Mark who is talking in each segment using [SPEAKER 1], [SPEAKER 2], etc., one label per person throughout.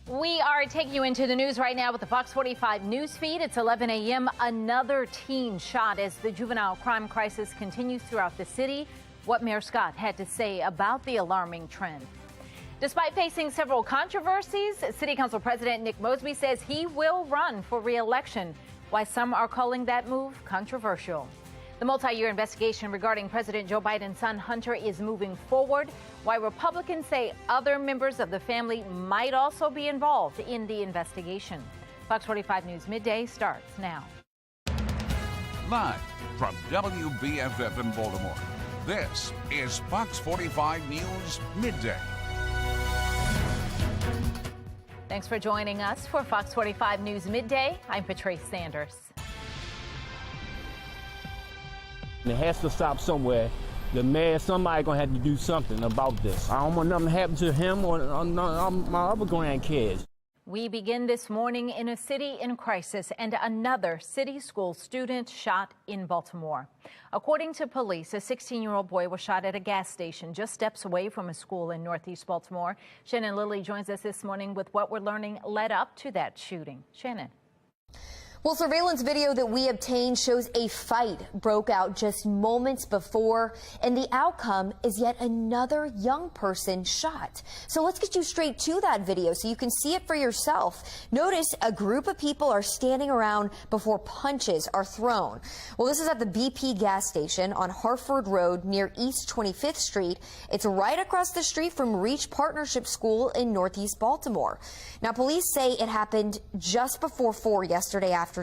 [SPEAKER 1] We are taking you into the news right now with the Fox 45 news feed. It's 11 a.m. Another teen shot as the juvenile crime crisis continues throughout the city. What Mayor Scott had to say about the alarming trend. Despite facing several controversies, City Council President Nick Mosby says he will run for re-election. Why some are calling that move controversial. The multi-year investigation regarding President Joe Biden's son Hunter is moving forward. Why Republicans say other members of the family might also be involved in the investigation. Fox 45 News Midday starts now.
[SPEAKER 2] Live from WBFF in Baltimore, this is Fox 45 News Midday.
[SPEAKER 1] Thanks for joining us for Fox 45 News Midday. I'm Patrice Sanders.
[SPEAKER 3] It has to stop somewhere. Somebody gonna have to do something about this. I don't want nothing to happen to him or my other grandkids.
[SPEAKER 1] We begin this morning in a city in crisis and another city school student shot in Baltimore. According to police, a 16-year-old boy was shot at a gas station just steps away from a school in Northeast Baltimore. Shannon Lilly joins us this morning with what we're learning led up to that shooting. Shannon.
[SPEAKER 4] Well, surveillance video that we obtained shows a fight broke out just moments before, and the outcome is yet another young person shot. So let's get you straight to that video so you can see it for yourself. Notice a group of people are standing around before punches are thrown. Well, this is at the BP gas station on Harford Road near East 25th Street. It's right across the street from Reach Partnership School in Northeast Baltimore. Now, police say it happened just before 4 yesterday afternoon.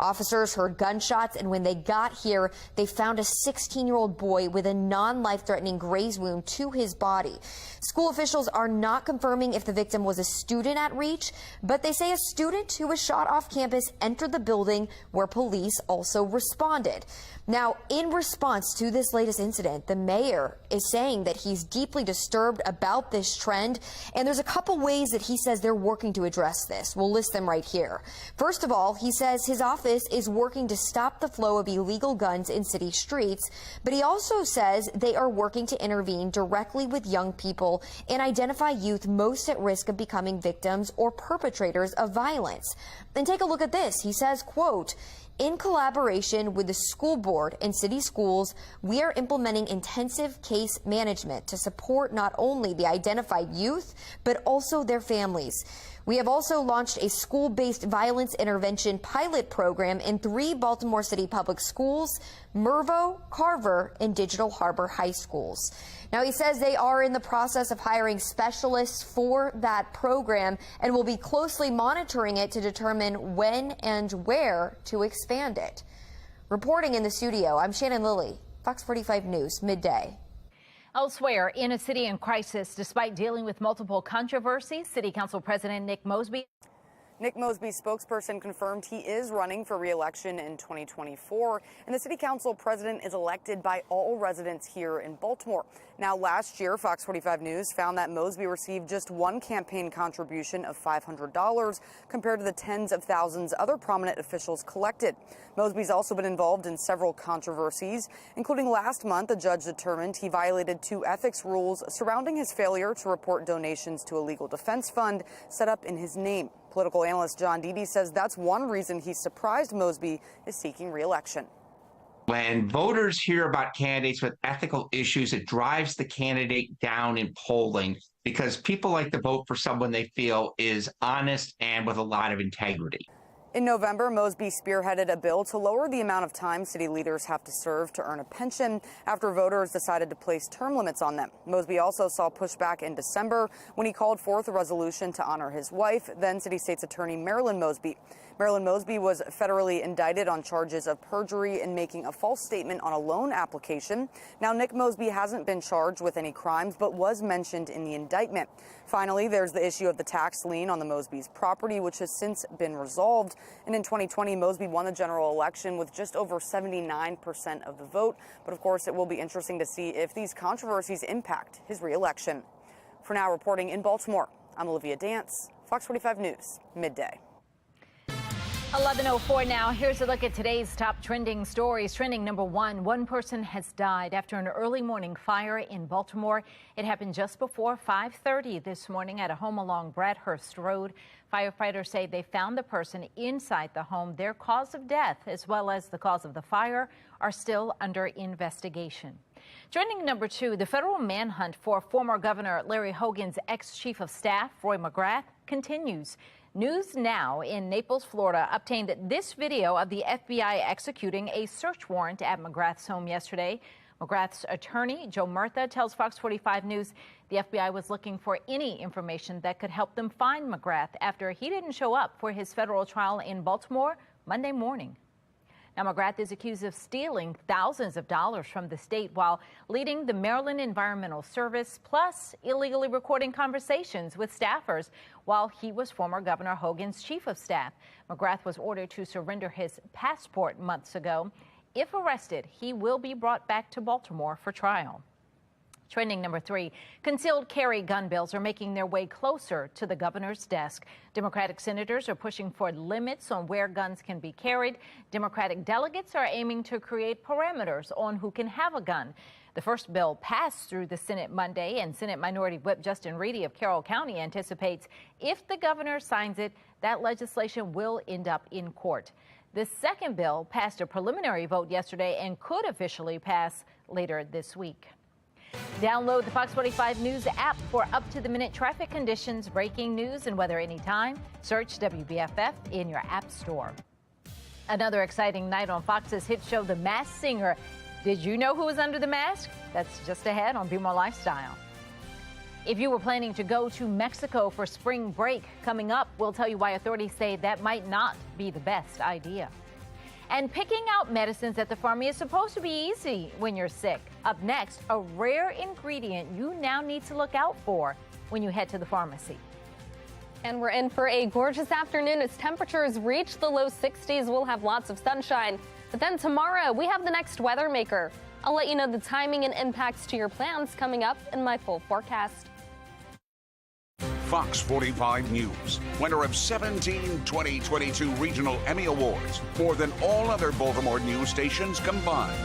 [SPEAKER 4] Officers heard gunshots, and when they got here, they found a 16-year-old boy with a non-life-threatening graze wound to his body. School officials are not confirming if the victim was a student at Reach, but they say a student who was shot off campus entered the building where police also responded. Now, in response to this latest incident, the mayor is saying that he's deeply disturbed about this trend, and there's a couple ways that he says they're working to address this. We'll list them right here. First of all, he says his office is working to stop the flow of illegal guns in city streets, but he also says they are working to intervene directly with young people and identify youth most at risk of becoming victims or perpetrators of violence. And take a look at this. He says, quote, "In collaboration with the school board and city schools, we are implementing intensive case management to support not only the identified youth, but also their families. We have also launched a school-based violence intervention pilot program in 3 Baltimore City public schools, Mervo, Carver, and Digital Harbor high schools." Now, he says they are in the process of hiring specialists for that program and will be closely monitoring it to determine when and where to expand it. Reporting in the studio, I'm Shannon Lilly, Fox 45 News, Midday.
[SPEAKER 1] Elsewhere, in a city in crisis, despite dealing with multiple controversies, City Council President Nick Mosby.
[SPEAKER 5] Nick Mosby's spokesperson confirmed he is running for re-election in 2024, and the City Council president is elected by all residents here in Baltimore. Now, last year, Fox 45 News found that Mosby received just one campaign contribution of $500 compared to the tens of thousands other prominent officials collected. Mosby's also been involved in several controversies, including last month, a judge determined he violated 2 ethics rules surrounding his failure to report donations to a legal defense fund set up in his name. Political analyst John Dede says that's one reason he's surprised Mosby is seeking re-election.
[SPEAKER 6] When voters hear about candidates with ethical issues, it drives the candidate down in polling because people like to vote for someone they feel is honest and with a lot of integrity.
[SPEAKER 5] In November, Mosby spearheaded a bill to lower the amount of time city leaders have to serve to earn a pension after voters decided to place term limits on them. Mosby also saw pushback in December when he called forth a resolution to honor his wife, then City State's Attorney Marilyn Mosby. Marilyn Mosby was federally indicted on charges of perjury and making a false statement on a loan application. Now, Nick Mosby hasn't been charged with any crimes, but was mentioned in the indictment. Finally, there's the issue of the tax lien on the Mosby's property, which has since been resolved. And in 2020, Mosby won the general election with just over 79% of the vote. But of course, it will be interesting to see if these controversies impact his re-election. For now, reporting in Baltimore, I'm Olivia Dance, Fox 45 News, Midday.
[SPEAKER 1] 11:04 now. Here's a look at today's top trending stories. Trending number one person has died after an early morning fire in Baltimore. It happened just before 5:30 this morning at a home along Bradhurst Road. Firefighters say they found the person inside the home. Their cause of death, as well as the cause of the fire, are still under investigation. Trending number two, the federal manhunt for former Governor Larry Hogan's ex-chief of staff, Roy McGrath, continues. News Now in Naples, Florida, obtained this video of the FBI executing a search warrant at McGrath's home yesterday. McGrath's attorney, Joe Murtha, tells Fox 45 News the FBI was looking for any information that could help them find McGrath after he didn't show up for his federal trial in Baltimore Monday morning. Now, McGrath is accused of stealing thousands of dollars from the state while leading the Maryland Environmental Service, plus illegally recording conversations with staffers while he was former Governor Hogan's chief of staff. McGrath was ordered to surrender his passport months ago. If arrested, he will be brought back to Baltimore for trial. Trending number three, concealed carry gun bills are making their way closer to the governor's desk. Democratic senators are pushing for limits on where guns can be carried. Democratic delegates are aiming to create parameters on who can have a gun. The first bill passed through the Senate Monday, and Senate Minority Whip Justin Reedy of Carroll County anticipates if the governor signs it, that legislation will end up in court. The second bill passed a preliminary vote yesterday and could officially pass later this week. Download the Fox 45 News app for up-to-the-minute traffic conditions, breaking news, and weather anytime. Search WBFF in your app store. Another exciting night on Fox's hit show, The Masked Singer. Did you know who was under the mask? That's just ahead on Be More Lifestyle. If you were planning to go to Mexico for spring break coming up, we'll tell you why authorities say that might not be the best idea. And picking out medicines at the pharmacy is supposed to be easy when you're sick. Up next, a rare ingredient you now need to look out for when you head to the pharmacy.
[SPEAKER 7] And we're in for a gorgeous afternoon as temperatures reach the low 60s. We'll have lots of sunshine. But then tomorrow, we have the next weather maker. I'll let you know the timing and impacts to your plans coming up in my full forecast.
[SPEAKER 2] Fox 45 News, winner of 17 2022 Regional Emmy Awards, more than all other Baltimore news stations combined.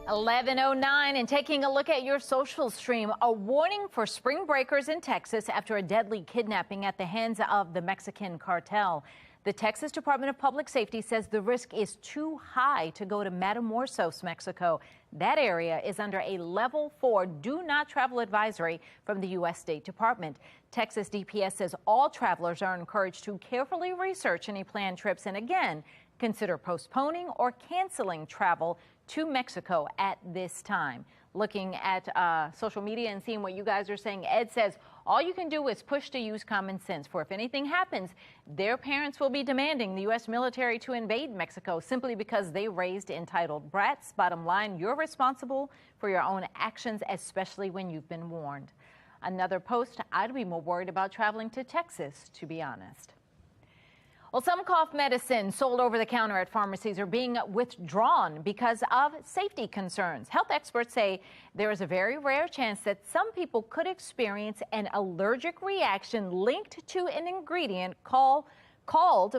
[SPEAKER 1] (11:09) and taking a look at your social stream, a warning for spring breakers in Texas after a deadly kidnapping at the hands of the Mexican cartel. The Texas Department of Public Safety says the risk is too high to go to Matamoros, Mexico. That area is under a level 4 do not travel advisory from the U.S. State Department. Texas DPS says all travelers are encouraged to carefully research any planned trips and again, consider postponing or canceling travel to Mexico at this time. Looking at social media and seeing what you guys are saying, Ed says all you can do is push to use common sense, for if anything happens, their parents will be demanding the U.S. military to invade Mexico simply because they raised entitled brats. Bottom line, you're responsible for your own actions, especially when you've been warned. Another post, I'd be more worried about traveling to Texas, to be honest. Well, some cough medicines sold over the counter at pharmacies are being withdrawn because of safety concerns. Health experts say there is a very rare chance that some people could experience an allergic reaction linked to an ingredient called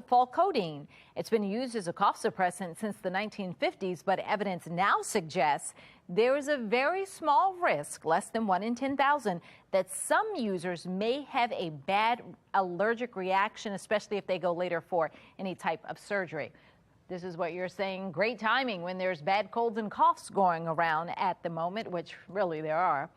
[SPEAKER 1] falcodine. It's been used as a cough suppressant since the 1950s, but evidence now suggests there is a very small risk, less than 1 in 10,000, that some users may have a bad allergic reaction, especially if they go later for any type of surgery. This is what you're saying. Great timing when there's bad colds and coughs going around at the moment, which really there are.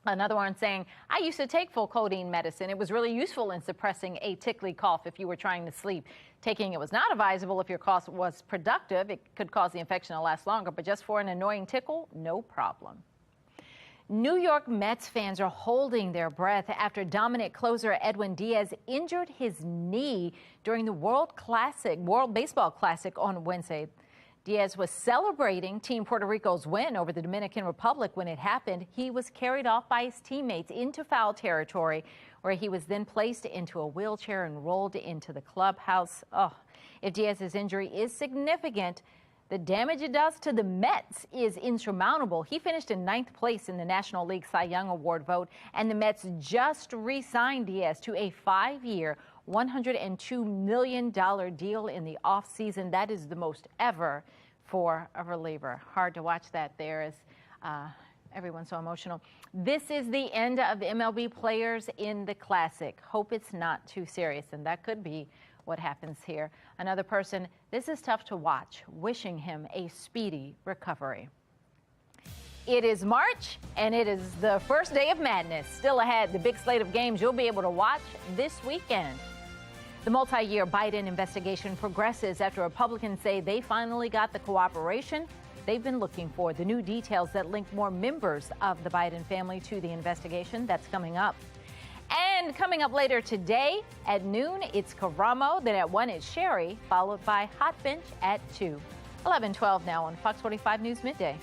[SPEAKER 1] Another one saying, I used to take falcodine medicine. It was really useful in suppressing a tickly cough if you were trying to sleep. Taking it was not advisable if your cough was productive. It could cause the infection to last longer, but just for an annoying tickle, no problem. New York Mets fans are holding their breath after dominant closer Edwin Diaz injured his knee during the World Baseball Classic on Wednesday. Diaz was celebrating Team Puerto Rico's win over the Dominican Republic when it happened. He was carried off by his teammates into foul territory, where he was then placed into a wheelchair and rolled into the clubhouse. Oh, if Diaz's injury is significant, the damage it does to the Mets is insurmountable. He finished in 9th place in the National League Cy Young Award vote, and the Mets just re-signed Diaz to a 5-year, $102 million deal in the offseason. That is the most ever for a reliever. Hard to watch that there as everyone's so emotional. This is the end of MLB players in the Classic. Hope it's not too serious, and that could be what happens here. Another person, this is tough to watch, wishing him a speedy recovery. It is March, and it is the first day of madness. Still ahead, the big slate of games you'll be able to watch this weekend. The multi-year Biden investigation progresses after Republicans say they finally got the cooperation they've been looking for. The new details that link more members of the Biden family to the investigation, that's coming up. And coming up later today at noon, it's Karamo. Then at 1, it's Sherry, followed by Hot Bench at 2. 11:12 now on Fox 45 News Midday.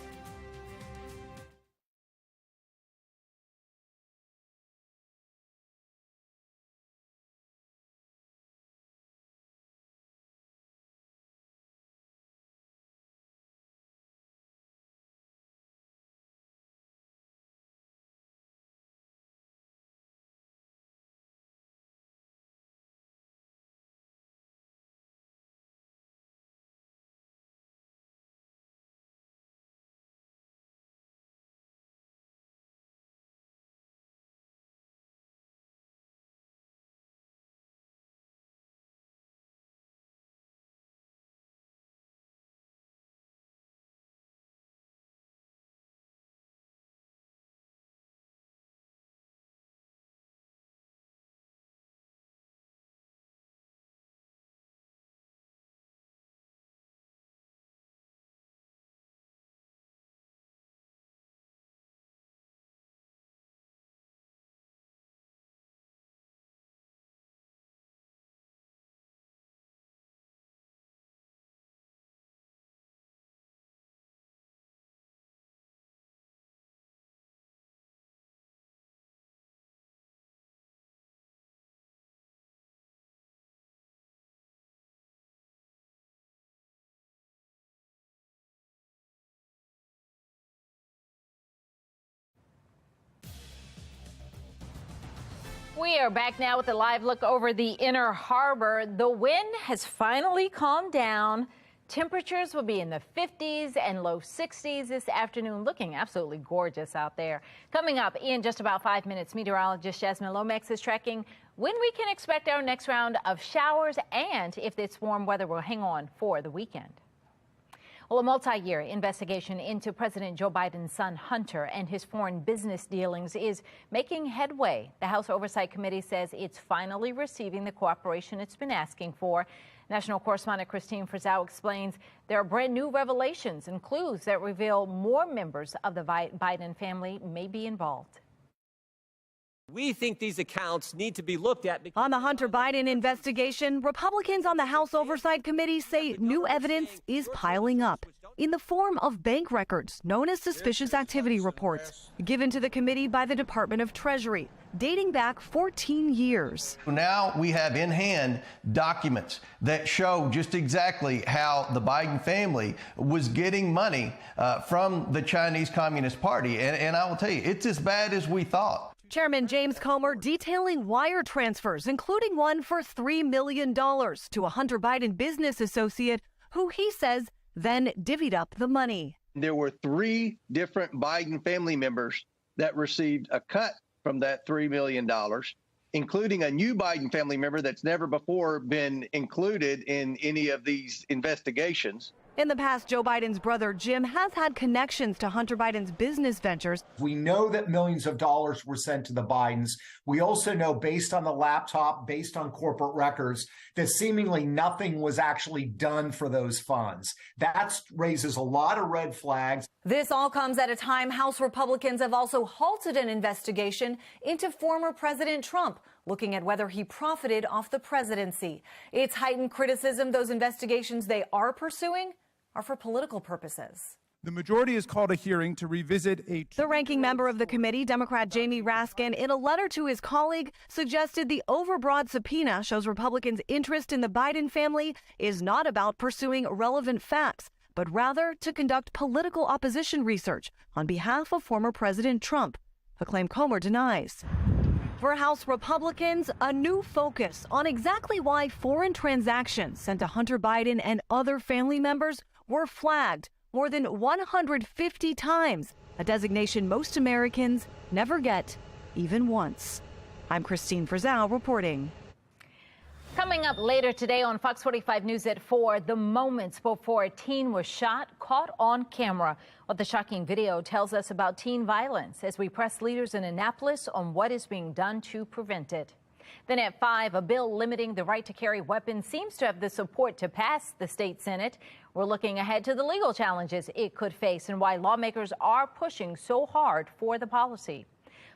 [SPEAKER 1] We are back now with a live look over the Inner Harbor. The wind has finally calmed down. Temperatures will be in the 50s and low 60s this afternoon, looking absolutely gorgeous out there. Coming up in just about 5 minutes, meteorologist Jasmine Lomax is tracking when we can expect our next round of showers and if this warm weather will hang on for the weekend. Well, a multi-year investigation into President Joe Biden's son Hunter and his foreign business dealings is making headway. The House Oversight Committee says it's finally receiving the cooperation it's been asking for. National correspondent Christine Frizzell explains there are brand new revelations and clues that reveal more members of the Biden family may be involved.
[SPEAKER 8] We think these accounts need to be looked at.
[SPEAKER 9] On the Hunter Biden investigation, Republicans on the House Oversight Committee say new evidence is piling up in the form of bank records known as suspicious activity reports given to the committee by the Department of Treasury, dating back 14 years.
[SPEAKER 10] Now we have in hand documents that show just exactly how the Biden family was getting money from the Chinese Communist Party. And I will tell you, it's as bad as we thought.
[SPEAKER 9] Chairman James Comer detailing wire transfers, including one for $3 million to a Hunter Biden business associate who he says then divvied up the money.
[SPEAKER 10] There were 3 different Biden family members that received a cut from that $3 million, including a new Biden family member that's never before been included in any of these investigations.
[SPEAKER 9] In the past, Joe Biden's brother Jim has had connections to Hunter Biden's business ventures.
[SPEAKER 11] We know that millions of dollars were sent to the Bidens. We also know, based on the laptop, based on corporate records, that seemingly nothing was actually done for those funds. That raises a lot of red flags.
[SPEAKER 12] This all comes at a time House Republicans have also halted an investigation into former President Trump, looking at whether he profited off the presidency. It's heightened criticism those investigations they are pursuing are for political purposes.
[SPEAKER 13] The majority has called a hearing to revisit
[SPEAKER 9] The ranking member of the committee, Democrat Jamie Raskin, in a letter to his colleague, suggested the overbroad subpoena shows Republicans' interest in the Biden family is not about pursuing relevant facts, but rather to conduct political opposition research on behalf of former President Trump, a claim Comer denies. For House Republicans, a new focus on exactly why foreign transactions sent to Hunter Biden and other family members were flagged more than 150 times, a designation most Americans never get, even once. I'm Christine Frizzell reporting.
[SPEAKER 1] Coming up later today on Fox 45 News at 4, the moments before a teen was shot, caught on camera. What the shocking video tells us about teen violence as we press leaders in Annapolis on what is being done to prevent it. Then at 5, a bill limiting the right to carry weapons seems to have the support to pass the state Senate. We're looking ahead to the legal challenges it could face and why lawmakers are pushing so hard for the policy.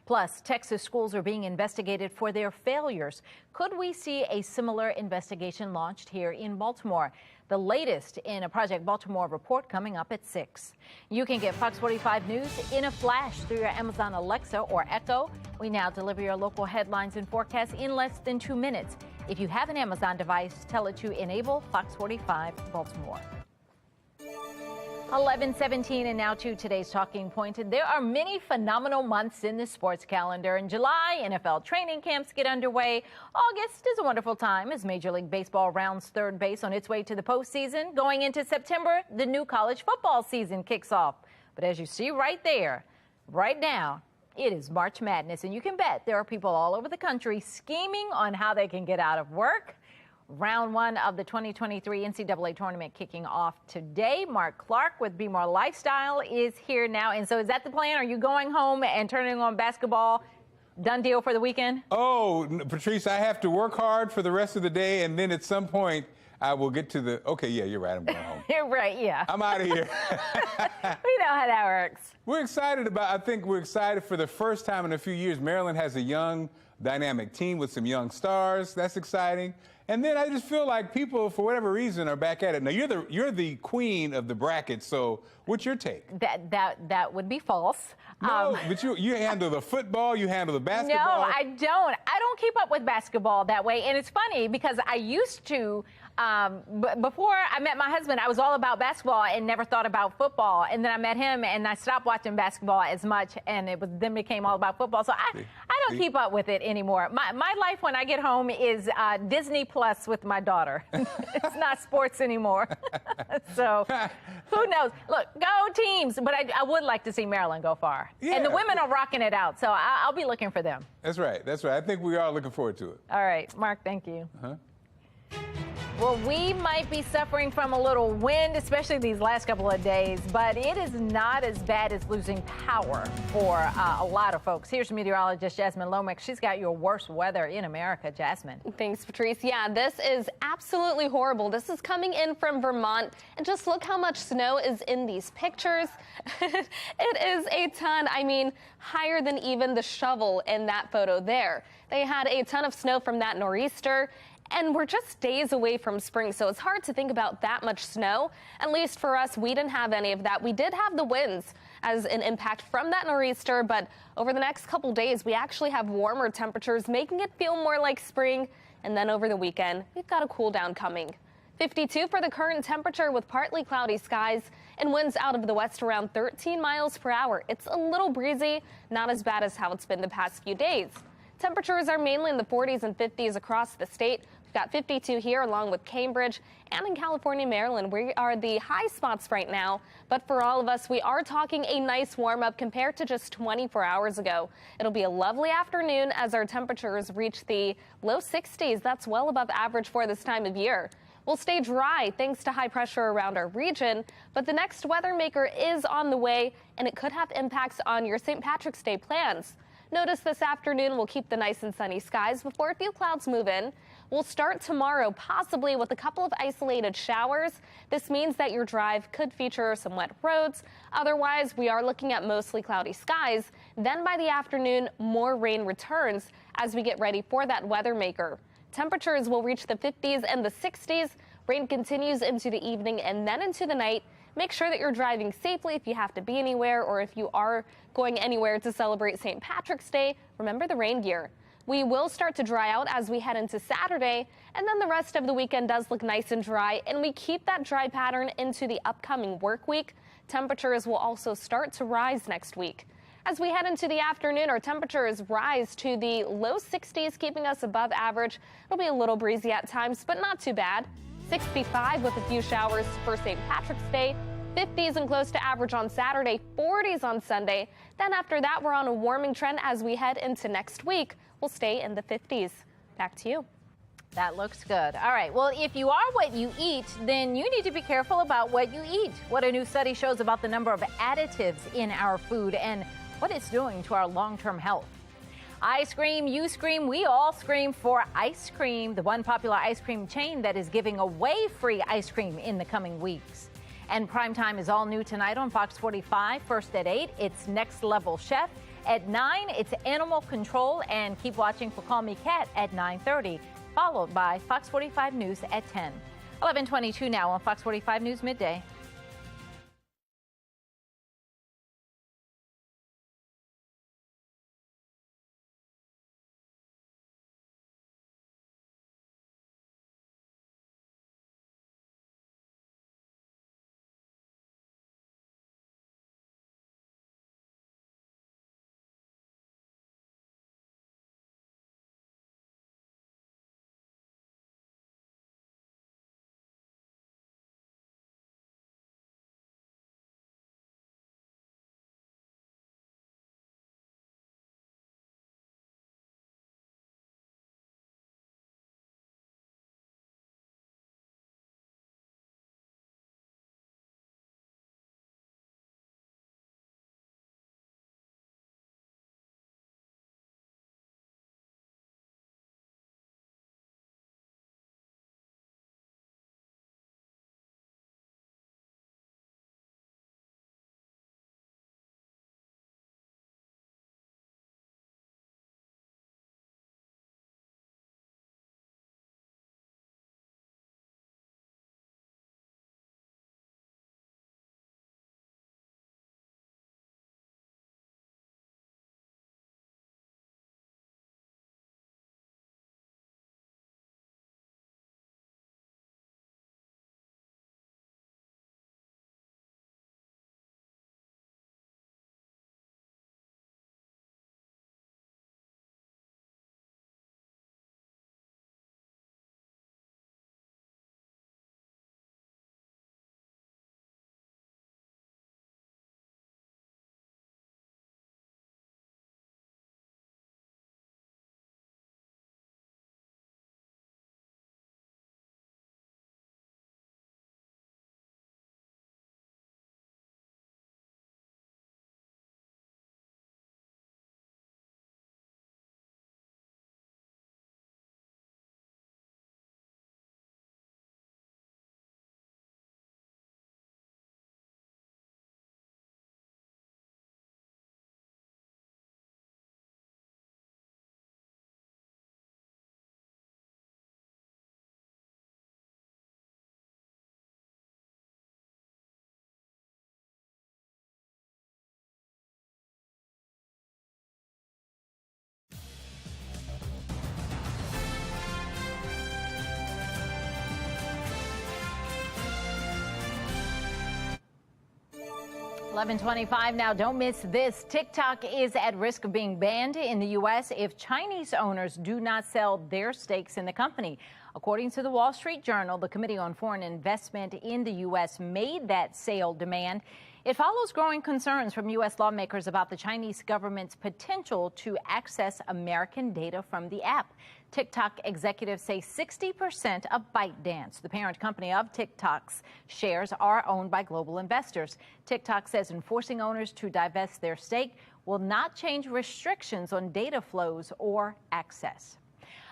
[SPEAKER 1] Plus, Texas schools are being investigated for their failures. Could we see a similar investigation launched here in Baltimore? The latest in a Project Baltimore report coming up at 6. You can get Fox 45 News in a flash through your Amazon Alexa or Echo. We now deliver your local headlines and forecasts in less than 2 minutes. If you have an Amazon device, tell it to enable Fox 45 Baltimore. 11:17 and now to today's talking point. There are many phenomenal months in the sports calendar. In July, NFL training camps get underway. August is a wonderful time as Major League Baseball rounds third base on its way to the postseason. Going into September, the new college football season kicks off. But as you see right there, right now, it is March Madness. And you can bet there are people all over the country scheming on how they can get out of work. Round 1 of the 2023 NCAA tournament kicking off today. Mark Clark with Be More Lifestyle is here now. And so is that the plan? Are you going home and turning on basketball? Done deal for the weekend?
[SPEAKER 14] Oh, Patrice, I have to work hard for the rest of the day. And then at some point, I will get to the, okay, yeah, you're right, I'm going home.
[SPEAKER 1] You're right, yeah.
[SPEAKER 14] I'm out of here.
[SPEAKER 1] We know how that works.
[SPEAKER 14] We're excited for the first time in a few years. Maryland has a young, dynamic team with some young stars. That's exciting. And then I just feel like people, for whatever reason, are back at it. Now, you're the queen of the bracket, so what's your take?
[SPEAKER 1] That would be false.
[SPEAKER 14] No, but you handle the football, you handle the basketball.
[SPEAKER 1] No, I don't. I don't keep up with basketball that way. And it's funny because I used to, before I met my husband, I was all about basketball and never thought about football. And then I met him and I stopped watching basketball as much, and then became all about football. So I don't keep up with it anymore. My life when I get home is Disney Plus with my daughter. It's not sports anymore. So who knows? Look, go teams. But I would like to see Maryland go far. Yeah. And the women are rocking it out. So I'll be looking for them.
[SPEAKER 14] That's right. That's right. I think we are looking forward to it.
[SPEAKER 1] All right. Mark, thank you. Well, we might be suffering from a little wind, especially these last couple of days, but it is not as bad as losing power for a lot of folks. Here's meteorologist Jasmine Lomax. She's got your worst weather in America. Jasmine.
[SPEAKER 7] Thanks, Patrice. Yeah, this is absolutely horrible. This is coming in from Vermont, and just look how much snow is in these pictures. It is a ton. I mean, higher than even the shovel in that photo there. They had a ton of snow from that nor'easter. And we're just days away from spring, so it's hard to think about that much snow. At least for us, we didn't have any of that. We did have the winds as an impact from that nor'easter, but over the next couple days, we actually have warmer temperatures, making it feel more like spring. And then over the weekend, we've got a cool down coming. 52 for the current temperature with partly cloudy skies and winds out of the west around 13 miles per hour. It's a little breezy, not as bad as how it's been the past few days. Temperatures are mainly in the 40s and 50s across the state. We've got 52 here along with Cambridge and in California, Maryland. We are the high spots right now. But for all of us, we are talking a nice warm up compared to just 24 hours ago. It'll be a lovely afternoon as our temperatures reach the low 60s. That's well above average for this time of year. We'll stay dry thanks to high pressure around our region, but the next weather maker is on the way, and it could have impacts on your St. Patrick's Day plans. Notice this afternoon we'll keep the nice and sunny skies before a few clouds move in. We'll start tomorrow possibly with a couple of isolated showers. This means that your drive could feature some wet roads. Otherwise, we are looking at mostly cloudy skies. Then by the afternoon, more rain returns as we get ready for that weather maker. Temperatures will reach the 50s and the 60s. Rain continues into the evening and then into the night. Make sure that you're driving safely if you have to be anywhere or if you are going anywhere to celebrate St. Patrick's Day. Remember the rain gear. We will start to dry out as we head into Saturday, and then the rest of the weekend does look nice and dry, and we keep that dry pattern into the upcoming work week. Temperatures will also start to rise next week. As we head into the afternoon, our temperatures rise to the low 60s, keeping us above average. It'll be a little breezy at times, but not too bad. 65 with a few showers for St. Patrick's Day. 50s and close to average on Saturday, 40s on Sunday. Then after that, we're on a warming trend as we head into next week. We'll stay in the 50s. Back to you.
[SPEAKER 1] That looks good. All right. Well, if you are what you eat, then you need to be careful about what you eat. What a new study shows about the number of additives in our food and what it's doing to our long-term health. I scream, you scream, we all scream for ice cream, the one popular ice cream chain that is giving away free ice cream in the coming weeks. And primetime is all new tonight on Fox 45. First at 8, it's Next Level Chef. At 9, it's Animal Control. And keep watching for Call Me Cat at 9:30, followed by Fox 45 News at 10. 11:22 now on Fox 45 News Midday. 11:25 now. Don't miss this. TikTok is at risk of being banned in the U.S. if Chinese owners do not sell their stakes in the company. According to the Wall Street Journal, the Committee on Foreign Investment in the U.S. made that sale demand. It follows growing concerns from U.S. lawmakers about the Chinese government's potential to access American data from the app. TikTok executives say 60% of ByteDance, the parent company of TikTok's shares, are owned by global investors. TikTok says enforcing owners to divest their stake will not change restrictions on data flows or access.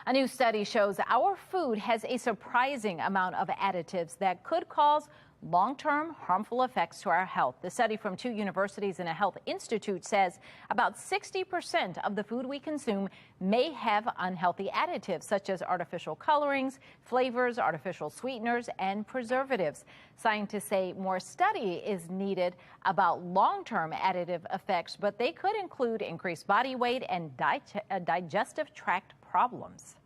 [SPEAKER 1] A new study shows our food has a surprising amount of additives that could cause long-term harmful effects to our health. The study from 2 universities and a health institute says about 60% of the food we consume may have unhealthy additives such as artificial colorings, flavors, artificial sweeteners, and preservatives. Scientists say more study is needed about long-term additive effects, but they could include increased body weight and digestive tract problems.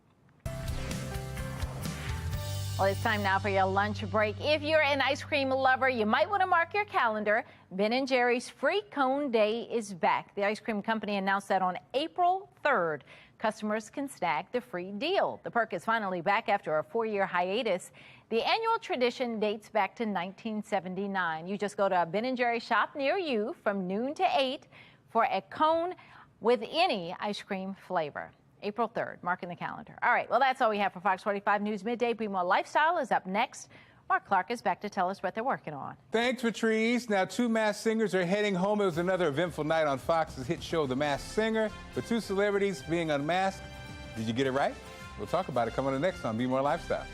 [SPEAKER 1] Well, it's time now for your lunch break. If you're an ice cream lover, you might want to mark your calendar. Ben & Jerry's Free Cone Day is back. The ice cream company announced that on April 3rd, customers can snag the free deal. The perk is finally back after a 4-year hiatus. The annual tradition dates back to 1979. You just go to a Ben & Jerry shop near you from noon to 8 for a cone with any ice cream flavor. April 3rd, marking the calendar. All right, well, that's all we have for Fox 45 News Midday. Be More Lifestyle is up next. Mark Clark is back to tell us what they're working on.
[SPEAKER 14] Thanks, Patrice. Now, 2 masked singers are heading home. It was another eventful night on Fox's hit show, The Masked Singer, with 2 celebrities being unmasked. Did you get it right? We'll talk about it coming up next on Be More Lifestyle.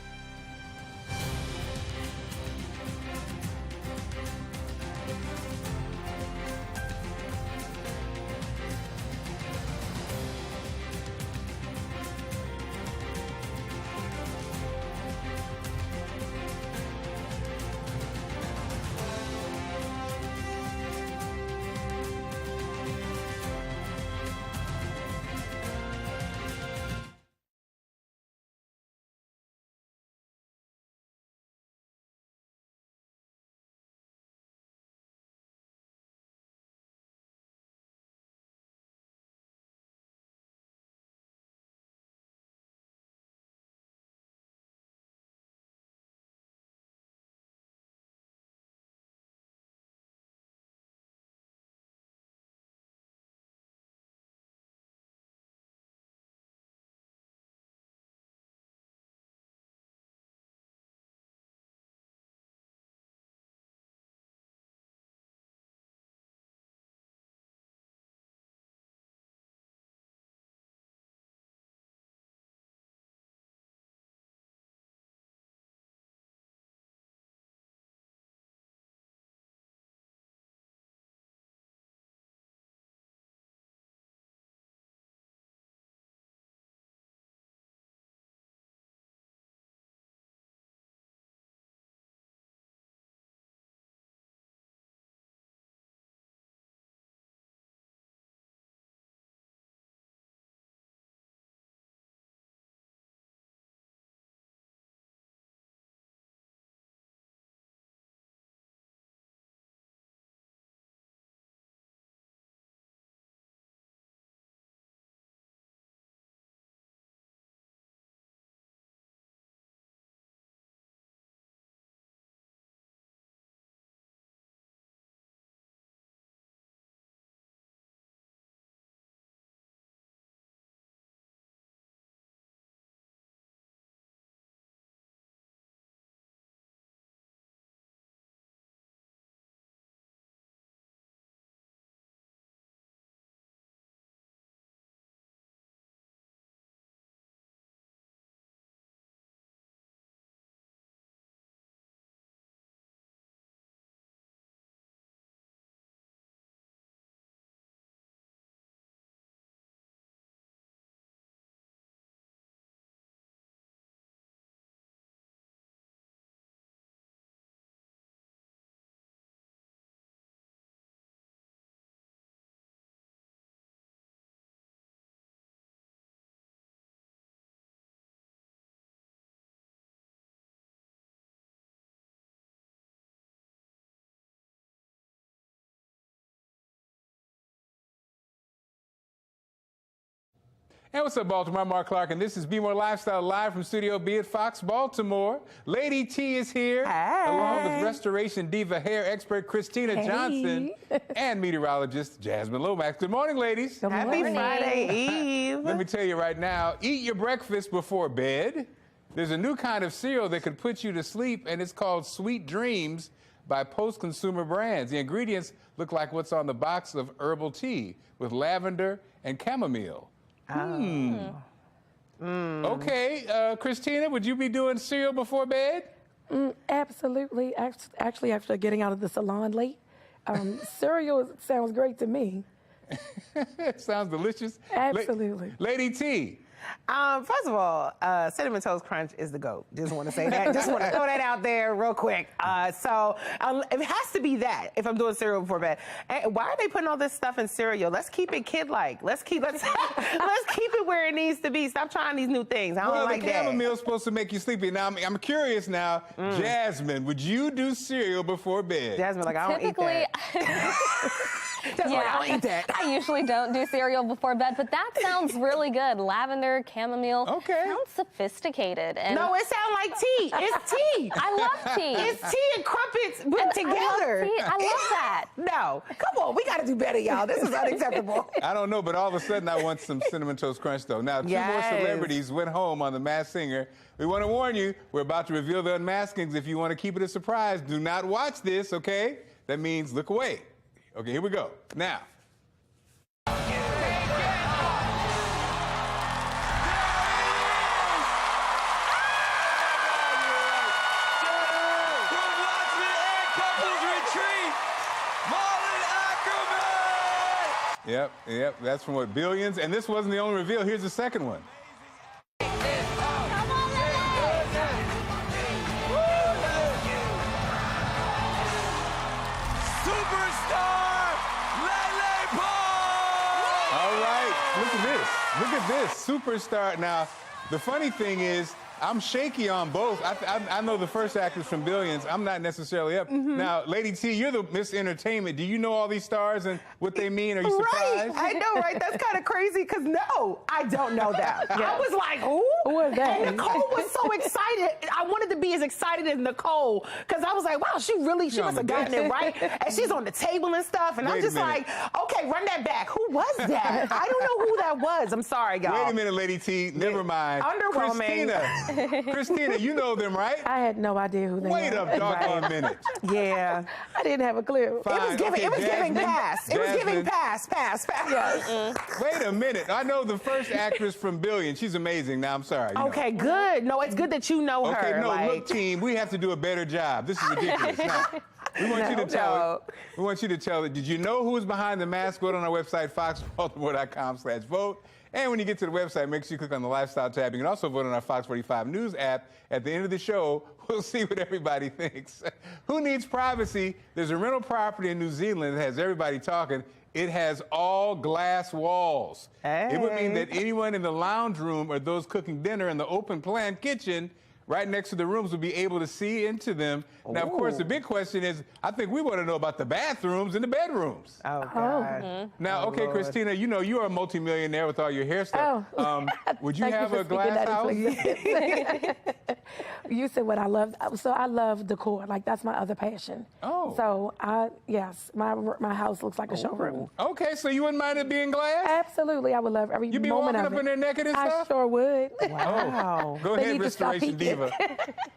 [SPEAKER 14] And what's up, Baltimore? I'm Mark Clark, and this is Be More Lifestyle live from Studio B at Fox Baltimore. Lady T is here, along with restoration diva hair expert Christina Johnson and meteorologist Jasmine Lomax. Good morning, ladies.
[SPEAKER 15] Good morning. Happy Friday Eve.
[SPEAKER 14] Let me tell you right now, eat your breakfast before bed. There's a new kind of cereal that could put you to sleep, and it's called Sweet Dreams by Post-Consumer Brands. The ingredients look like what's on the box of herbal tea with lavender and chamomile. Okay, Christina, would you be doing cereal before bed?
[SPEAKER 15] Absolutely. Actually, after getting out of the salon late, cereal sounds great to me.
[SPEAKER 14] It sounds delicious.
[SPEAKER 15] Absolutely.
[SPEAKER 14] Lady T.
[SPEAKER 16] First of all, Cinnamon Toast Crunch is the GOAT. Just want to say that. Just want to throw that out there real quick. So it has to be that if I'm doing cereal before bed. And why are they putting all this stuff in cereal? Let's keep it kid-like. Let's keep it where it needs to be. Stop trying these new things. I don't like that.
[SPEAKER 14] Well, the chamomile is supposed to make you sleepy. Now, I'm curious now, Jasmine, would you do cereal before bed?
[SPEAKER 16] Jasmine, like, I don't eat that.
[SPEAKER 7] I don't eat that. I usually don't do cereal before bed, but that sounds really good. Lavender, chamomile. Okay. Sounds sophisticated. And
[SPEAKER 16] no, it sounds like tea. It's tea.
[SPEAKER 7] I love tea.
[SPEAKER 16] It's tea and crumpets put together.
[SPEAKER 7] I love that.
[SPEAKER 16] No, come on. We got to do better, y'all. This is unacceptable.
[SPEAKER 14] I don't know, but all of a sudden I want some Cinnamon Toast Crunch, though. Now, two more celebrities went home on The Masked Singer. We want to warn you, we're about to reveal the unmaskings. If you want to keep it a surprise, do not watch this, okay? That means look away. Okay, here we go. Now. Yep, that's from what, Billions? And this wasn't the only reveal. Here's the second one. Look at this, superstar. Now, the funny thing is, I'm shaky on both. I know the first actors from Billions. I'm not necessarily up. Now, Lady T, you're the Miss Entertainment. Do you know all these stars and what they mean? Are you surprised?
[SPEAKER 16] Right, I know, right? That's kind of crazy because no, I don't know that. I was like, who?
[SPEAKER 15] Who is that?
[SPEAKER 16] And Nicole was so excited. I wanted to be as excited as Nicole because I was like, wow, she must have gotten it right. And she's on the table and stuff. And I'm just like, okay, run that back. Who was that? I don't know who that was. I'm sorry, y'all.
[SPEAKER 14] Wait a minute, Lady T. Never mind.
[SPEAKER 16] Underwhelming.
[SPEAKER 14] Christina, you know them, right?
[SPEAKER 15] I had no idea who they were.
[SPEAKER 14] Wait a doggone minute.
[SPEAKER 16] Yeah.
[SPEAKER 15] I didn't have a clue.
[SPEAKER 14] Fine.
[SPEAKER 16] It was giving pass. It was giving pass. Yes.
[SPEAKER 14] Wait a minute. I know the first actress from Billions. She's amazing. Now, I'm sorry.
[SPEAKER 16] Okay, good. No, it's good that you know her.
[SPEAKER 14] Okay, no, look, team, we have to do a better job. This is ridiculous. Now, we want you to tell it. Did you know who was behind the mask? Go on our website, foxbaltimore.com/vote. And when you get to the website, make sure you click on the Lifestyle tab. You can also vote on our FOX45 News app. At the end of the show, we'll see what everybody thinks. Who needs privacy? There's a rental property in New Zealand that has everybody talking. It has all glass walls. Hey. It would mean that anyone in the lounge room or those cooking dinner in the open plan kitchen right next to the rooms will be able to see into them. Now, of course, the big question is, I think we want to know about the bathrooms and the bedrooms.
[SPEAKER 16] Oh, God.
[SPEAKER 14] Now, okay, Lord. Christina, you know you are a multimillionaire with all your hair stuff. Would you have a glass house?
[SPEAKER 15] You said what I love. So I love decor. Like, that's my other passion. Oh. So, yes, my house looks like a showroom.
[SPEAKER 14] Okay, so you wouldn't mind it being glass?
[SPEAKER 15] Absolutely. I would love every moment of it.
[SPEAKER 14] You'd be walking up in there naked and stuff?
[SPEAKER 15] I sure would.
[SPEAKER 14] Wow. Go ahead, Restoration Diva.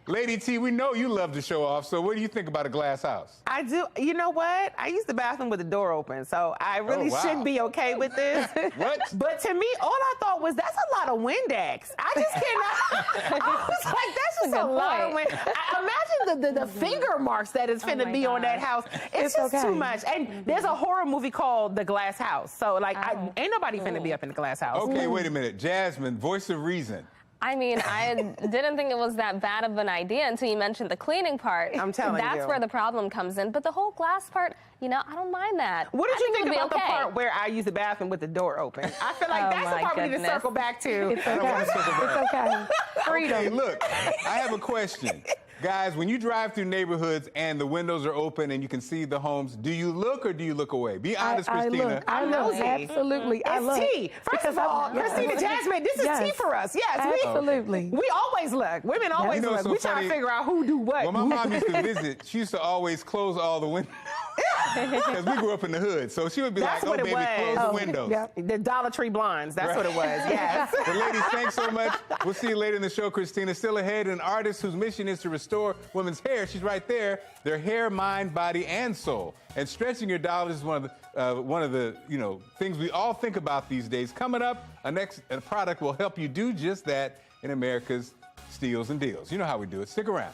[SPEAKER 14] Lady T, we know you love to show off, so what do you think about a glass house?
[SPEAKER 16] I do. You know what? I use the bathroom with the door open, so I really should be okay with this.
[SPEAKER 14] What?
[SPEAKER 16] But to me, all I thought was, that's a lot of Windex. I just cannot. I was like, that's just a lot of Windex. Imagine the finger marks that is finna be on that house. It's just too much. And there's a horror movie called The Glass House. So, like, ain't nobody finna be up in the glass house.
[SPEAKER 14] Okay, wait a minute. Jasmine, voice of reason.
[SPEAKER 7] I mean, I didn't think it was that bad of an idea until you mentioned the cleaning part.
[SPEAKER 16] I'm telling you.
[SPEAKER 7] That's where the problem comes in. But the whole glass part, you know, I don't mind that.
[SPEAKER 16] What did you think about the part where I use the bathroom with the door open? I feel like that's the part we need to circle back to.
[SPEAKER 15] It's okay. It's okay. Freedom.
[SPEAKER 14] Okay, look, I have a question. Guys, when you drive through neighborhoods and the windows are open and you can see the homes, do you look or do you look away? Be honest, Christina.
[SPEAKER 15] I look. Absolutely. I look.
[SPEAKER 16] It's tea. First of all, Christina Jasmine, this is tea for us. Yes,
[SPEAKER 15] absolutely.
[SPEAKER 16] We always look. Women always look. We try to figure out who do what.
[SPEAKER 14] When my mom used to visit, she used to always close all the windows. Because we grew up in the hood. So she would be like, oh, baby, close the windows.
[SPEAKER 16] Yeah. The Dollar Tree blinds. That's what it was. Yes.
[SPEAKER 14] But ladies, thanks so much. We'll see you later in the show, Christina. Still ahead, an artist whose mission is to restore women's hair. She's right there. Their hair, mind, body, and soul. And stretching your dollars is one of the things we all think about these days. Coming up, a product will help you do just that in America's Steals and Deals. You know how we do it. Stick around.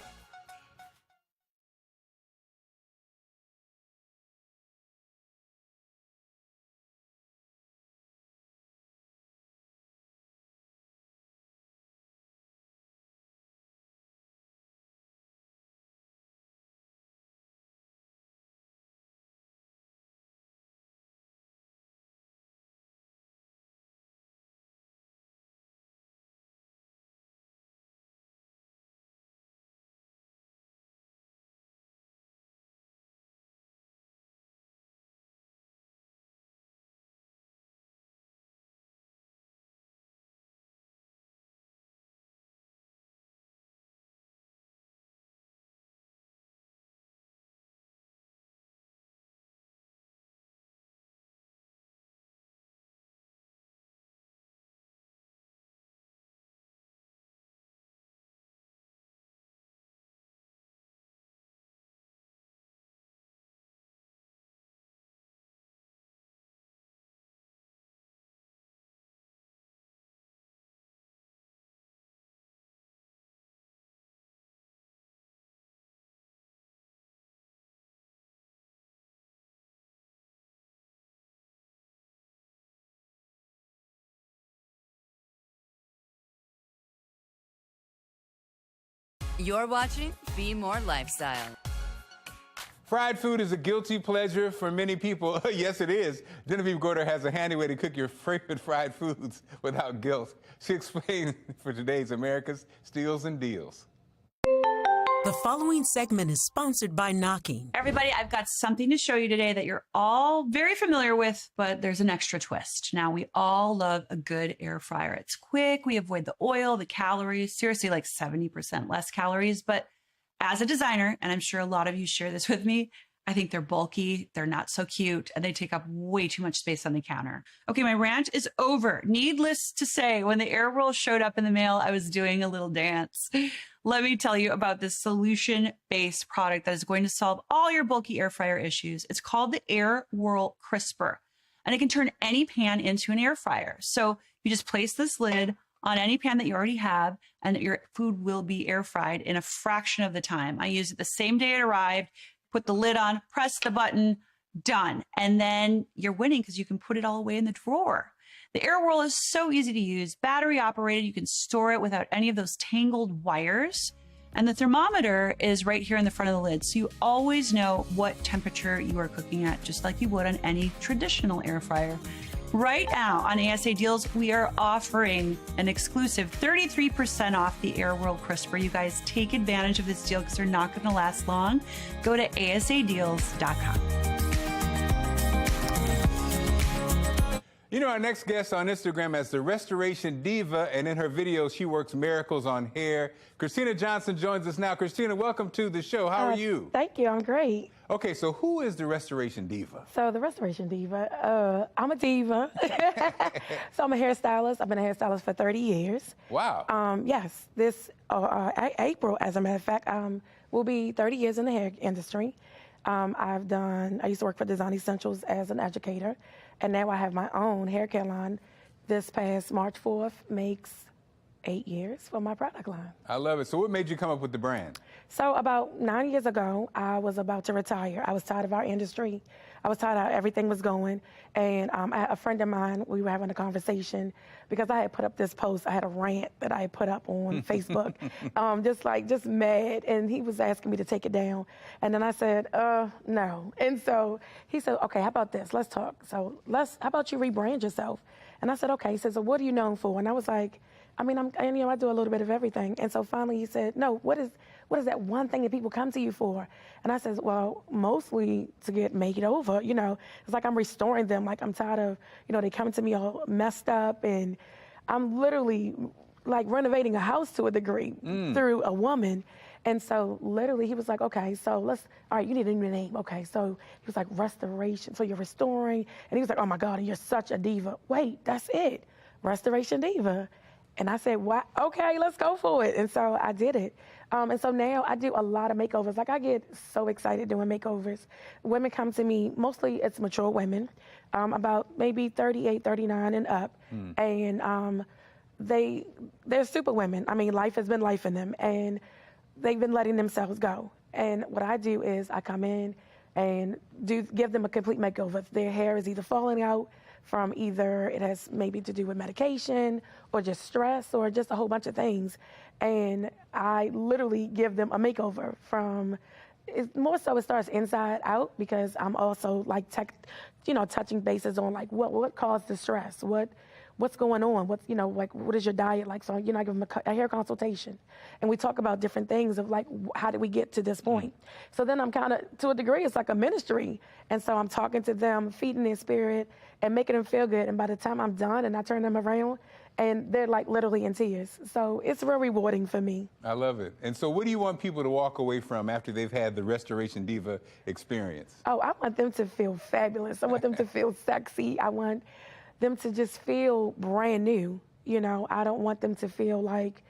[SPEAKER 17] You're watching Be More Lifestyle.
[SPEAKER 14] Fried food is a guilty pleasure for many people. Yes, it is. Genevieve Gorder has a handy way to cook your favorite fried foods without guilt. She explained for today's America's Steals and Deals.
[SPEAKER 18] The following segment is sponsored by Knocking.
[SPEAKER 19] Everybody, I've got something to show you today that you're all very familiar with, but there's an extra twist. Now, we all love a good air fryer. It's quick. We avoid the oil, the calories, seriously, like 70% less calories. But as a designer, and I'm sure a lot of you share this with me, I think they're bulky, they're not so cute, and they take up way too much space on the counter. Okay, my rant is over. Needless to say, when the air roll showed up in the mail, I was doing a little dance. Let me tell you about this solution-based product that is going to solve all your bulky air fryer issues. It's called the Air Whirl Crisper, and it can turn any pan into an air fryer. So you just place this lid on any pan that you already have, and your food will be air fried in a fraction of the time. I used it the same day it arrived. Put the lid on, press the button, done. And then you're winning because you can put it all away in the drawer. The Air Whirl is so easy to use, battery operated. You can store it without any of those tangled wires. And the thermometer is right here in the front of the lid. So you always know what temperature you are cooking at, just like you would on any traditional air fryer. Right now on ASA Deals, we are offering an exclusive 33% off the Air Whirl Crisper. You guys take advantage of this deal because they're not going to last long. Go to asadeals.com.
[SPEAKER 14] You know, our next guest on Instagram as the Restoration Diva, and in her videos, she works miracles on hair. Christina Johnson joins us now. Christina, welcome to the show. How are you?
[SPEAKER 15] Thank you. I'm great.
[SPEAKER 14] Okay, so who is the Restoration Diva?
[SPEAKER 15] So the Restoration Diva, I'm a diva. So I'm a hairstylist. I've been a hairstylist for 30 years.
[SPEAKER 14] Wow.
[SPEAKER 15] Yes, this April, as a matter of fact, will be 30 years in the hair industry. I used to work for Design Essentials as an educator, and now I have my own hair care line. This past March 4th makes 8 years for my product line.
[SPEAKER 14] I love it. So what made you come up with the brand?
[SPEAKER 15] So about 9 years ago, I was about to retire. I was tired of our industry. I was tired of how everything was going. And a friend of mine, we were having a conversation because I had put up this post. I had a rant that I had put up on Facebook, just mad. And he was asking me to take it down. And then I said, no. And so he said, okay, how about this? Let's talk. So how about you rebrand yourself? And I said, okay. He said, so what are you known for? And I was like, I mean, I do a little bit of everything. And so finally he said, no, what is that one thing that people come to you for? And I said, well, mostly to get made over, It's like I'm restoring them. Like I'm tired of, they come to me all messed up, and I'm literally like renovating a house to a degree through a woman. And so literally he was like, okay, so all right, you need a new name. Okay, so he was like, restoration. So you're restoring. And he was like, oh my God, and you're such a diva. Wait, that's it. Restoration Diva. And I said, what? Okay, let's go for it. And so I did it. And so now I do a lot of makeovers. Like I get so excited doing makeovers. Women come to me, mostly it's mature women, about maybe 38, 39 and up. And they're super women. I mean, life has been life in them, and they've been letting themselves go. And what I do is I come in and give them a complete makeover. Their hair is either falling out from either it has maybe to do with medication or just stress or just a whole bunch of things. And I literally give them a makeover from, more so it starts inside out, because I'm also like touching bases on like what caused the stress, what's going on, what is your diet like? So I give them a hair consultation, and we talk about different things of like, how did we get to this point? So then I'm kind of, to a degree, it's like a ministry. And so I'm talking to them, feeding their spirit and making them feel good. And by the time I'm done and I turn them around, and they're like literally in tears. So it's real rewarding for me.
[SPEAKER 14] I love it. And so what do you want people to walk away from after they've had the Restoration Diva experience? Oh,
[SPEAKER 15] I want them to feel fabulous. I want them to feel sexy. I want them to just feel brand new. I don't want them to feel like,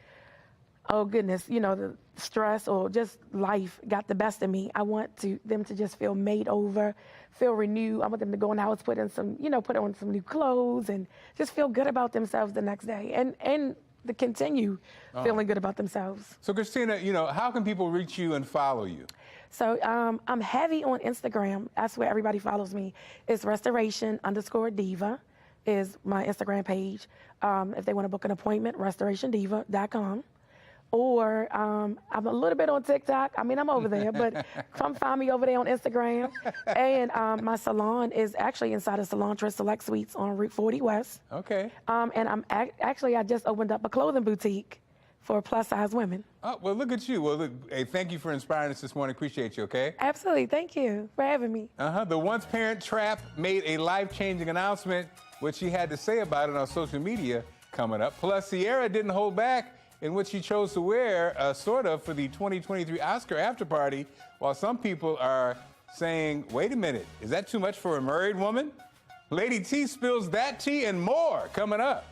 [SPEAKER 15] oh goodness, the stress or just life got the best of me. I want them to just feel made over, feel renewed. I want them to go in the house, put on some new clothes, and just feel good about themselves the next day, and to continue feeling good about themselves.
[SPEAKER 14] So Christina, how can people reach you and follow you?
[SPEAKER 15] So I'm heavy on Instagram. That's where everybody follows me. It's restoration_diva is my Instagram page. If they want to book an appointment, restorationdiva.com. Or I'm a little bit on TikTok. I mean, I'm over there, but come find me over there on Instagram. And my salon is actually inside of Cilantro Select Suites on Route 40 West.
[SPEAKER 14] Okay.
[SPEAKER 15] And I'm I just opened up a clothing boutique for plus-size women.
[SPEAKER 14] Oh, well, look at you. Well, look, hey, thank you for inspiring us this morning. Appreciate you, okay?
[SPEAKER 15] Absolutely. Thank you for having me.
[SPEAKER 14] The once parent Trap made a life-changing announcement. What she had to say about it on social media coming up. Plus, Sierra didn't hold back in what she chose to wear, sort of, for the 2023 Oscar after party, while some people are saying, wait a minute, is that too much for a married woman? Lady T spills that tea and more coming up.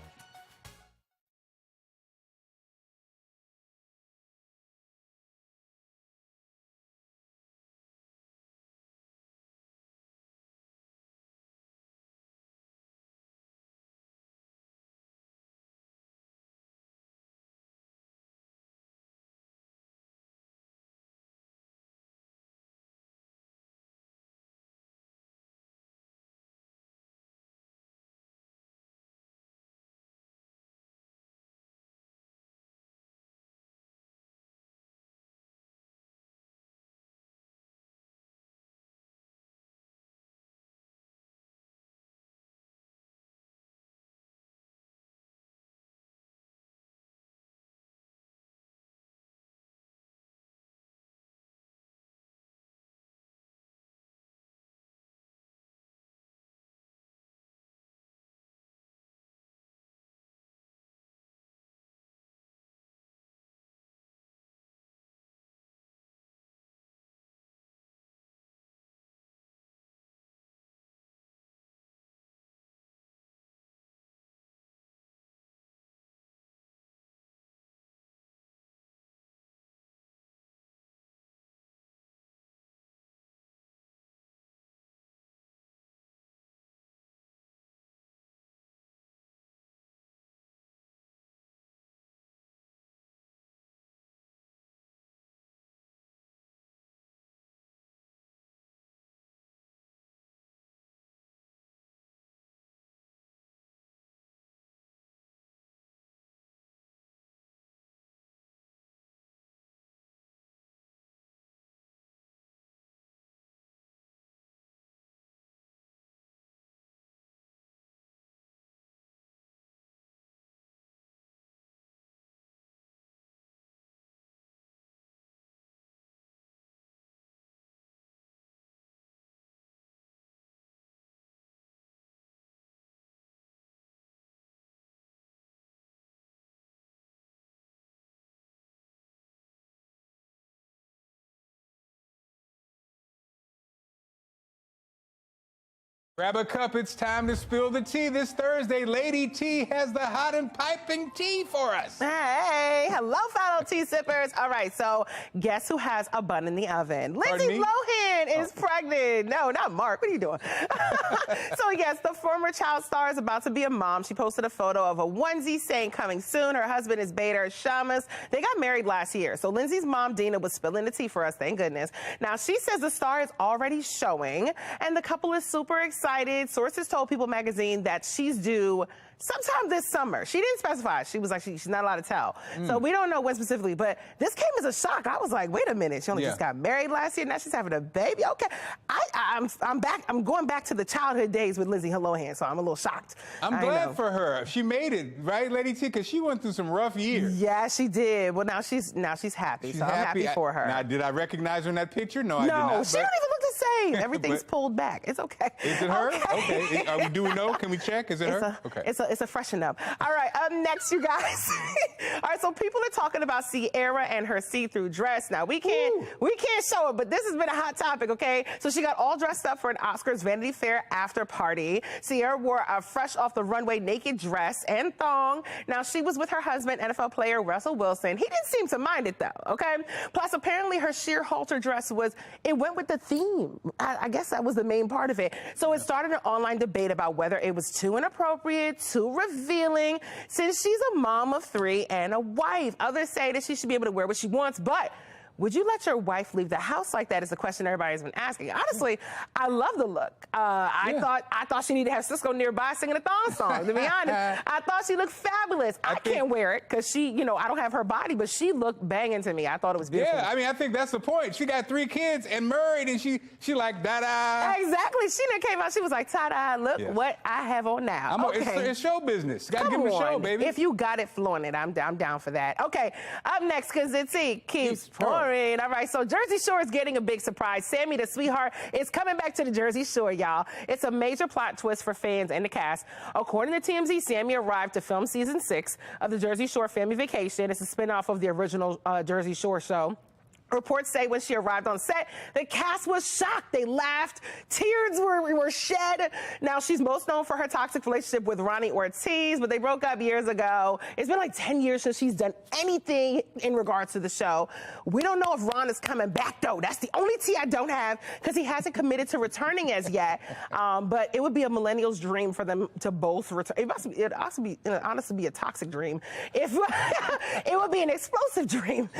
[SPEAKER 14] Grab a cup, it's time to spill the tea. This Thursday, Lady T has the hot and piping tea for us.
[SPEAKER 16] Hey, hello, fellow tea sippers. All right, so guess who has a bun in the oven? Lindsay Lohan is pregnant. No, not Mark. What are you doing? So, yes, the former child star is about to be a mom. She posted a photo of a onesie saying coming soon. Her husband is Bader Shamus. They got married last year. So Lindsay's mom, Dina, was spilling the tea for us. Thank goodness. Now, she says the star is already showing, and the couple is super excited. Sources told People magazine that she's due sometime this summer. She didn't specify. She was like, she's not allowed to tell. So we don't know when specifically, but this came as a shock. I was like, wait a minute. She only just got married last year. Now she's having a baby. Okay. I'm back. I'm going back to the childhood days with Lindsay Lohan, so I'm a little shocked.
[SPEAKER 14] I'm glad for her. She made it, right, Lady T? Because she went through some rough years.
[SPEAKER 16] Yeah, she did. Well, now she's happy. I'm happy for her.
[SPEAKER 14] Now, did I recognize her in that picture? No, I did not.
[SPEAKER 16] No, she don't even look the same. Everything's pulled back. It's okay.
[SPEAKER 14] Is it her? Okay. Do we know? Can we check? Is it her? Okay.
[SPEAKER 16] It's a freshen up. All right, up next, you guys. All right, so people are talking about Ciara and her see-through dress. Now, we can't show it, but this has been a hot topic, okay? So she got all dressed up for an Oscars Vanity Fair after party. Ciara wore a fresh off the runway naked dress and thong. Now, she was with her husband, NFL player Russell Wilson. He didn't seem to mind it, though, okay? Plus, apparently, her sheer halter dress it went with the theme. I guess that was the main part of it. So it started an online debate about whether it was too inappropriate, too revealing, since she's a mom of 3 and a wife. Others say that she should be able to wear what she wants, but would you let your wife leave the house like that is the question everybody's been asking. Honestly, I love the look. I thought she needed to have Cisco nearby singing a thong song, to be honest. I thought she looked fabulous. I can't wear it because she, I don't have her body, but she looked banging to me. I thought it was beautiful.
[SPEAKER 14] Yeah, I mean, I think that's the point. She got 3 kids and married, and she like, da-da.
[SPEAKER 16] Exactly. She done came out, she was like, ta-da, look what I have on now.
[SPEAKER 14] It's show business. Got to give them a show, baby.
[SPEAKER 16] If you got it, flaunt it. I'm down for that. Okay, up next, because it keeps pouring. All right, so Jersey Shore is getting a big surprise. Sammy the Sweetheart is coming back to the Jersey Shore, y'all. It's a major plot twist for fans and the cast. According to TMZ, Sammy arrived to film season 6 of the Jersey Shore Family Vacation. It's a spinoff of the original Jersey Shore show. Reports say when she arrived on set, the cast was shocked. They laughed. Tears were shed. Now, she's most known for her toxic relationship with Ronnie Ortiz, but they broke up years ago. It's been like 10 years since she's done anything in regards to the show. We don't know if Ron is coming back, though. That's the only tea I don't have because he hasn't committed to returning as yet. But it would be a millennial's dream for them to both return. It honestly be a toxic dream. It would be an explosive dream.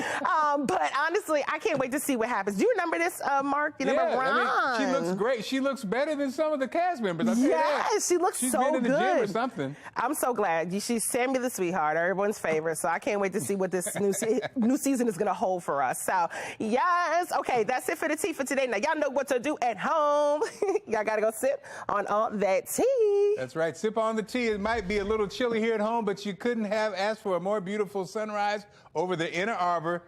[SPEAKER 16] But honestly, I can't wait to see what happens. Do you remember this, Mark? You remember Ron?
[SPEAKER 14] I mean, she looks great. She looks better than some of the cast members.
[SPEAKER 16] Yes, she looks
[SPEAKER 14] She's
[SPEAKER 16] so
[SPEAKER 14] been in the
[SPEAKER 16] good.
[SPEAKER 14] gym or something.
[SPEAKER 16] I'm so glad. She's Sammy the Sweetheart, everyone's favorite. So I can't wait to see what this new season is going to hold for us. So, yes. Okay, that's it for the tea for today. Now, y'all know what to do at home. Y'all got to go sip on all that tea.
[SPEAKER 14] That's right. Sip on the tea. It might be a little chilly here at home, but you couldn't have asked for a more beautiful sunrise over the Inner Harbor.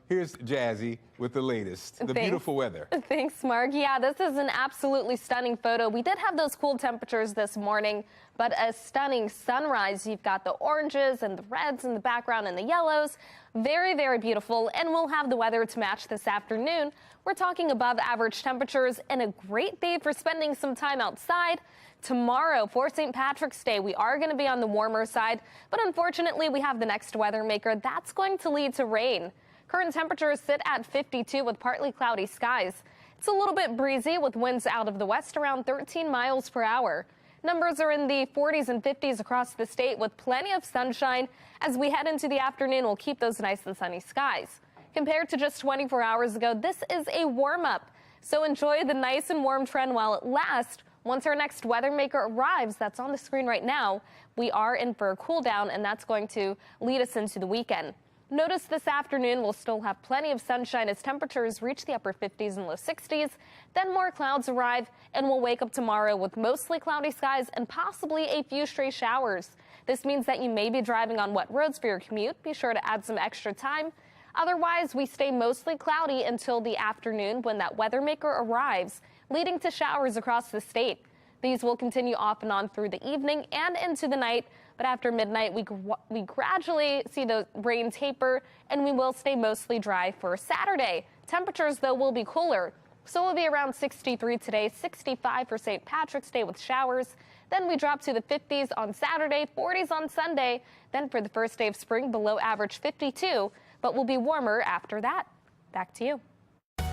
[SPEAKER 14] Here's Jazzy with the latest, the beautiful weather.
[SPEAKER 7] Thanks, Mark. Yeah, this is an absolutely stunning photo. We did have those cool temperatures this morning, but a stunning sunrise. You've got the oranges and the reds in the background and the yellows. Very, very beautiful. And we'll have the weather to match this afternoon. We're talking above average temperatures and a great day for spending some time outside. Tomorrow, for St. Patrick's Day, we are going to be on the warmer side, but unfortunately, we have the next weather maker. That's going to lead to rain. Current temperatures sit at 52 with partly cloudy skies. It's a little bit breezy with winds out of the west around 13 miles per hour. Numbers are in the 40s and 50s across the state with plenty of sunshine. As we head into the afternoon, we'll keep those nice and sunny skies. Compared to just 24 hours ago, this is a warm-up. So enjoy the nice and warm trend while it lasts. Once our next weather maker arrives, that's on the screen right now, we are in for a cool down, and that's going to lead us into the weekend. Notice this afternoon we'll still have plenty of sunshine as temperatures reach the upper 50s and low 60s. Then more clouds arrive, and we'll wake up tomorrow with mostly cloudy skies and possibly a few stray showers. This means that you may be driving on wet roads for your commute. Be sure to add some extra time. Otherwise, we stay mostly cloudy until the afternoon when that weather maker arrives, leading to showers across the state. These will continue off and on through the evening and into the night, but after midnight, we gradually see the rain taper, and we will stay mostly dry for Saturday. Temperatures, though, will be cooler. So we'll be around 63 today, 65 for St. Patrick's Day with showers. Then we drop to the 50s on Saturday, 40s on Sunday. Then for the first day of spring, below average 52, but will be warmer after that. Back to you.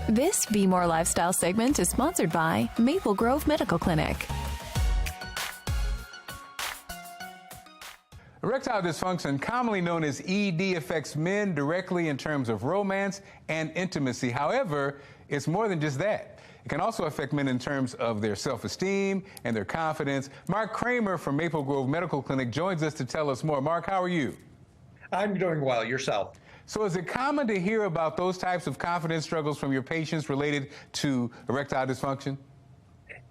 [SPEAKER 20] This Be More Lifestyle segment is sponsored by Maple Grove Medical Clinic.
[SPEAKER 14] Erectile dysfunction, commonly known as ED, affects men directly in terms of romance and intimacy. However, it's more than just that. It can also affect men in terms of their self-esteem and their confidence. Mark Kramer from Maple Grove Medical Clinic joins us to tell us more. Mark, how are you?
[SPEAKER 21] I'm doing well. Yourself?
[SPEAKER 14] So is it common to hear about those types of confidence struggles from your patients related to erectile dysfunction?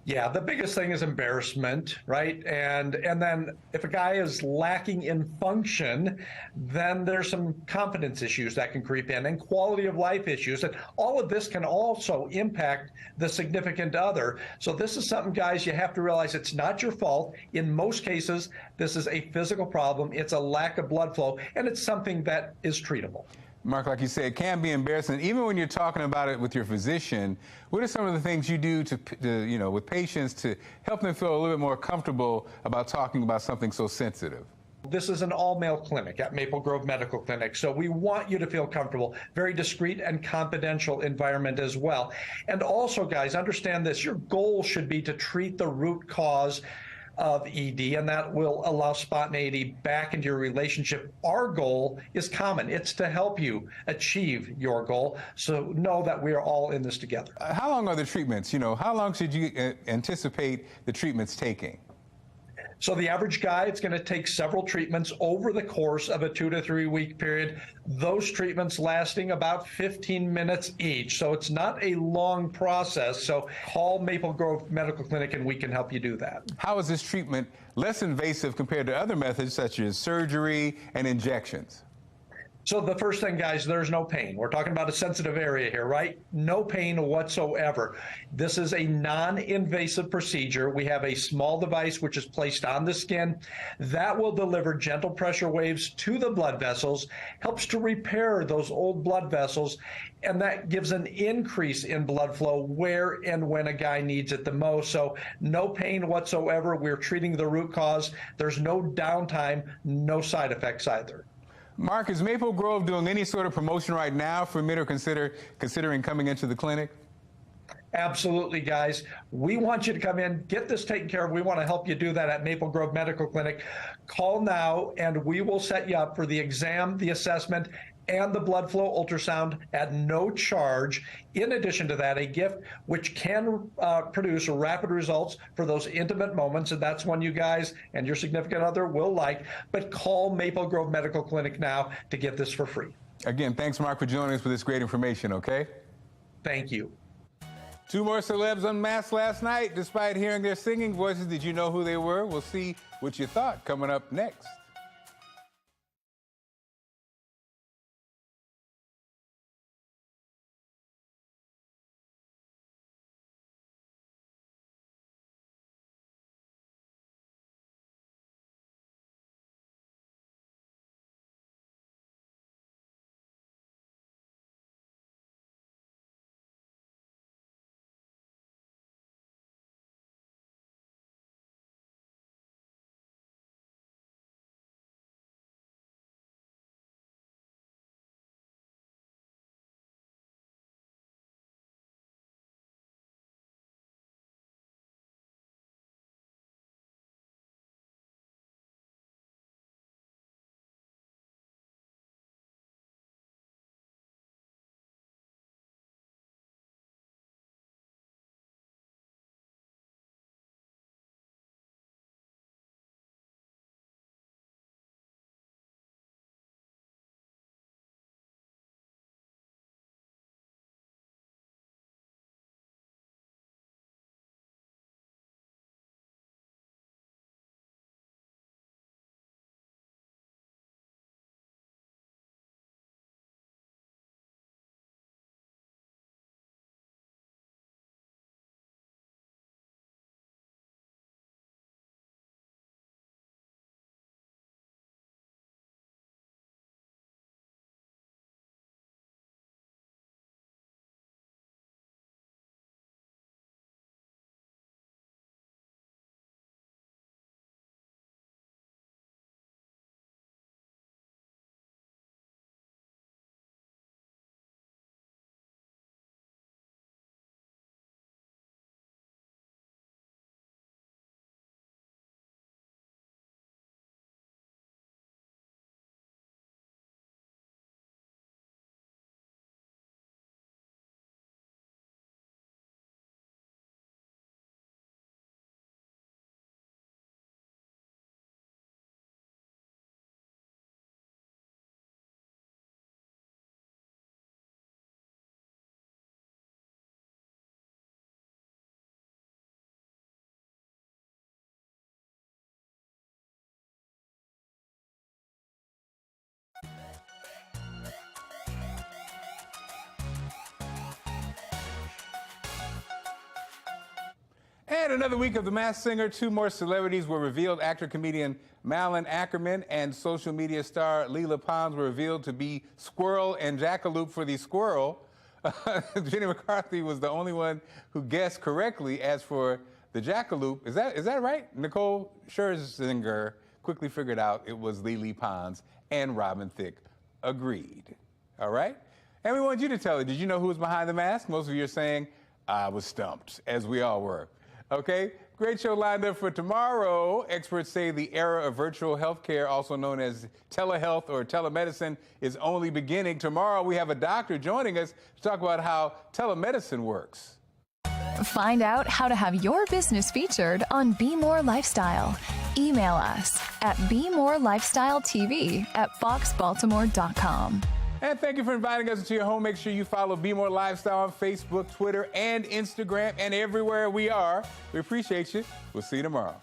[SPEAKER 21] Yeah, the biggest thing is embarrassment, right? And then if a guy is lacking in function, then there's some confidence issues that can creep in and quality of life issues. And all of this can also impact the significant other. So this is something, guys, you have to realize it's not your fault. In most cases, this is a physical problem. It's a lack of blood flow, and it's something that is treatable.
[SPEAKER 14] Mark, like you said, it can be embarrassing. Even when you're talking about it with your physician, what are some of the things you do to with patients to help them feel a little bit more comfortable about talking about something so sensitive?
[SPEAKER 21] This is an all-male clinic at Maple Grove Medical Clinic, so we want you to feel comfortable. Very discreet and confidential environment as well. And also, guys, understand this. Your goal should be to treat the root cause of ED, and that will allow spontaneity back into your relationship. Our goal is common. It's to help you achieve your goal. So know that we are all in this together.
[SPEAKER 14] How long are the treatments? How long should you anticipate the treatments taking?
[SPEAKER 21] So the average guy, it's going to take several treatments over the course of a 2 to 3 week period. Those treatments lasting about 15 minutes each. So it's not a long process. So call Maple Grove Medical Clinic and we can help you do that.
[SPEAKER 14] How is this treatment less invasive compared to other methods such as surgery and injections?
[SPEAKER 21] So the first thing, guys, there's no pain. We're talking about a sensitive area here, right? No pain whatsoever. This is a non-invasive procedure. We have a small device which is placed on the skin that will deliver gentle pressure waves to the blood vessels, helps to repair those old blood vessels, and that gives an increase in blood flow where and when a guy needs it the most. So no pain whatsoever. We're treating the root cause. There's no downtime, no side effects either.
[SPEAKER 14] Mark, is Maple Grove doing any sort of promotion right now for men who are considering coming into the clinic?
[SPEAKER 21] Absolutely, guys. We want you to come in, get this taken care of. We want to help you do that at Maple Grove Medical Clinic. Call now, and we will set you up for the exam, the assessment, and the blood flow ultrasound at no charge. In addition to that, a gift which can produce rapid results for those intimate moments, and that's one you guys and your significant other will like. But call Maple Grove Medical Clinic now to get this for free.
[SPEAKER 14] Again, thanks, Mark, for joining us with this great information, okay?
[SPEAKER 21] Thank you.
[SPEAKER 14] 2 more celebs unmasked last night. Despite hearing their singing voices, did you know who they were? We'll see what you thought coming up next. And another week of The Masked Singer. 2 more celebrities were revealed. Actor-comedian Malin Ackerman and social media star Leela Pons were revealed to be Squirrel and Jackalope for the Squirrel. Jenny McCarthy was the only one who guessed correctly. As for the Jackalope, is that right? Nicole Scherzinger quickly figured out it was Leela Pons, and Robin Thicke agreed. All right? And we want you to tell it. Did you know who was behind the mask? Most of you are saying, I was stumped, as we all were. Okay? Great show lined up for tomorrow. Experts say the era of virtual healthcare, also known as telehealth or telemedicine, is only beginning. Tomorrow we have a doctor joining us to talk about how telemedicine works.
[SPEAKER 20] Find out how to have your business featured on Be More Lifestyle. Email us at BeMoreLifestyleTV@foxbaltimore.com.
[SPEAKER 14] And thank you for inviting us into your home. Make sure you follow Be More Lifestyle on Facebook, Twitter, and Instagram, and everywhere we are. We appreciate you. We'll see you tomorrow.